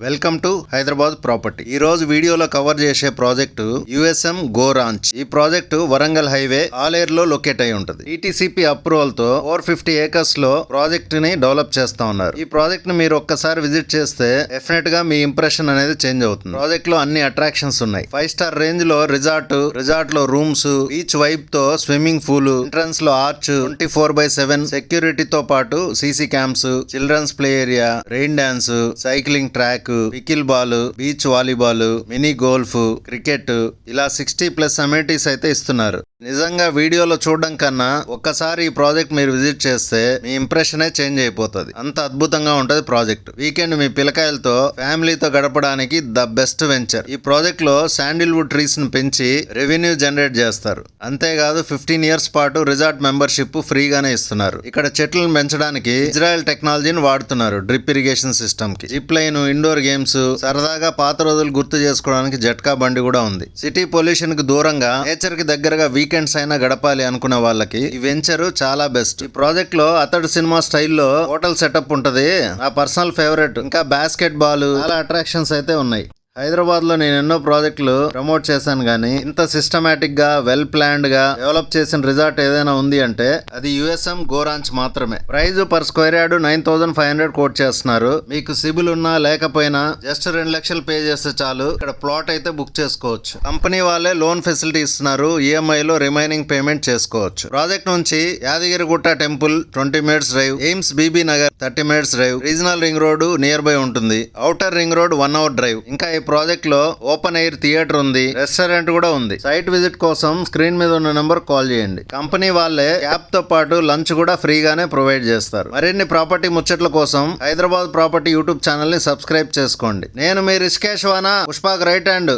Welcome to Hyderabad property. ఈ రోజు వీడియోలో కవర్ చేసే ప్రాజెక్టు యుఎస్ఎం గోరాంచ్. ఈ ప్రాజెక్టు వరంగల్ హైవే ఆలేరు లో లొకేట్ అయి ఉంటుంది. ఈటీసీపీ అప్రూవల్ తో 450 ఏకర్స్ లో ప్రాజెక్ట్ ని డెవలప్ చేస్తా ఉన్నారు. ఈ ప్రాజెక్ట్ ని మీరు ఒక్కసారి విజిట్ చేస్తే డెఫినెట్ గా మీ ఇంప్రెషన్ అనేది చేంజ్ అవుతుంది. ప్రాజెక్ట్ లో అన్ని అట్రాక్షన్స్ ఉన్నాయి. 5 స్టార్ రేంజ్ లో రిసార్ట్ లో రూమ్స్, బీచ్ వైబ్ తో స్విమ్మింగ్ పూల్, ఎంట్రన్స్ లో ఆర్చ్, 24/7 సెక్యూరిటీతో పాటు CC cams, children's play area, rain dance, cycling track, pickle ball, beach volleyball, mini golf, cricket, ఇలా 60+ అమ్యూనిటీస్ అయితే ఇస్తున్నారు. నిజంగా వీడియోలో చూడడం కన్నా ఒక్కసారి ఈ ప్రాజెక్ట్ మీరు విజిట్ చేస్తే మీ ఇంప్రెషనే చేంజ్ అయిపోతుంది. అంత అద్భుతంగా ఉంటది ప్రాజెక్ట్. వీకెండ్ మీ పిల్లకాయలతో ఫ్యామిలీతో గడపడానికి ద బెస్ట్ వెంచర్. ఈ ప్రాజెక్ట్ లో శాండిల్వుడ్ ట్రీస్ ను పెంచి రెవెన్యూ జనరేట్ చేస్తారు. అంతేకాదు 15 ఇయర్స్ పాటు రిసార్ట్ మెంబర్షిప్ ఫ్రీగానే ఇస్తున్నారు. ఇక్కడ చెట్లను పెంచడానికి ఇజ్రాయెల్ టెక్నాలజీని వాడుతున్నారు. డ్రిప్ ఇరిగేషన్ సిస్టమ్ కి, జిప్ లైన్, ఇండోర్ గేమ్స్, సరదాగా పాత రోజులు గుర్తు చేసుకోవడానికి జట్కా బండి కూడా ఉంది. సిటీ పొల్యూషన్ కి దూరంగా, నేచర్ కి దగ్గరగా వీకెండ్స్ అయినా గడపాలి అనుకునే వాళ్ళకి ఈ వెంచర్ చాలా బెస్ట్. ఈ ప్రాజెక్ట్ లో అతడు సినిమా స్టైల్లో హోటల్ సెటప్ ఉంటది. నా పర్సనల్ ఫేవరెట్. ఇంకా బాస్కెట్ బాల్, చాలా అట్రాక్షన్స్ అయితే ఉన్నాయి. హైదరాబాద్ లో నేను ఎన్నో ప్రాజెక్టులు ప్రమోట్ చేశాను గానీ ఇంత సిస్టమేటిక్ గా, వెల్ ప్లాన్డ్ గా డెవలప్ చేసిన రిసార్ట్ ఏదైనా ఉంది అంటే అది యుఎస్ఎం గోరాంచ్ మాత్రమే. Price per square yard 9,500 quote చేస్తున్నారు. మీకు సిబిల్ ఉన్నా లేకపోయినా జస్ట్ 2 లక్షలు పే చేస్తే చాలు ఇక్కడ ప్లాట్ అయితే బుక్ చేసుకోవచ్చు. కంపెనీ వాళ్ళే లోన్ ఫెసిలిటీ ఇస్తున్నారు. ఈఎంఐ లో రిమైనింగ్ పేమెంట్ చేసుకోవచ్చు. ప్రాజెక్ట్ నుంచి Yadagirigutta temple 20 minutes drive, AIIMS Bibi Nagar 30 minutes drive, regional ring road near by ఉంటుంది. Outer ring road 1 hour drive. ఇంకా ఈ ప్రాజెక్ట్ లో ఓపెన్ ఎయిర్ థియేటర్ ఉంది, రెస్టారెంట్ కూడా ఉంది. సైట్ విజిట్ కోసం స్క్రీన్ మీద ఉన్న నెంబర్ కాల్ చేయండి. కంపెనీ వాళ్ళే క్యాబ్ తో పాటు లంచ్ కూడా ఫ్రీగానే ప్రొవైడ్ చేస్తారు. మరిన్ని ప్రాపర్టీ ముచ్చట్ల కోసం హైదరాబాద్ ప్రాపర్టీ యూట్యూబ్ ఛానల్ ని సబ్స్క్రైబ్ చేసుకోండి. నేను మీ రిషికేష్ వానా, పుష్పాక్ రైట్ హ్యాండ్.